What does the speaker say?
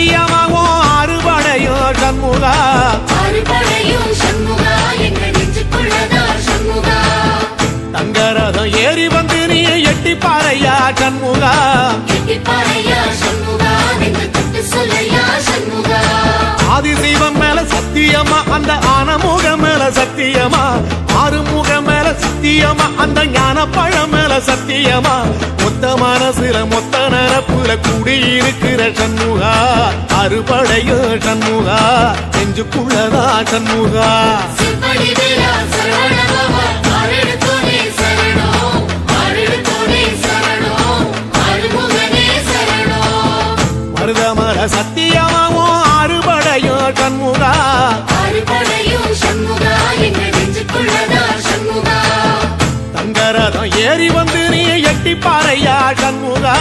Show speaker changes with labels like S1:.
S1: சத்தியமாவும் அறுபடையும் சண்முகா தங்கரதம் ஏறி வந்து நீ எட்டி பாறையா சண்முகா ஆதிசைவம் மேல சத்தியமா அந்த ஆனமுகம் மேல சத்தியமா ஆறுமுகம் மேல சத்தியமா அந்த ஞான பழம் மேல சத்தியமா மொத்த மனசுல மொத்த நரப்புல கூடியிருக்கிற சண்முகா அறுபடையும் சண்முகா நெஞ்சுக்குள்ளதா சண்முகா மருதமர சத்தியமாவும் அறுபடையும் சண்முகா தங்கரதம் ஏறி வந்து நீ எட்டி பாறையா சண்முகா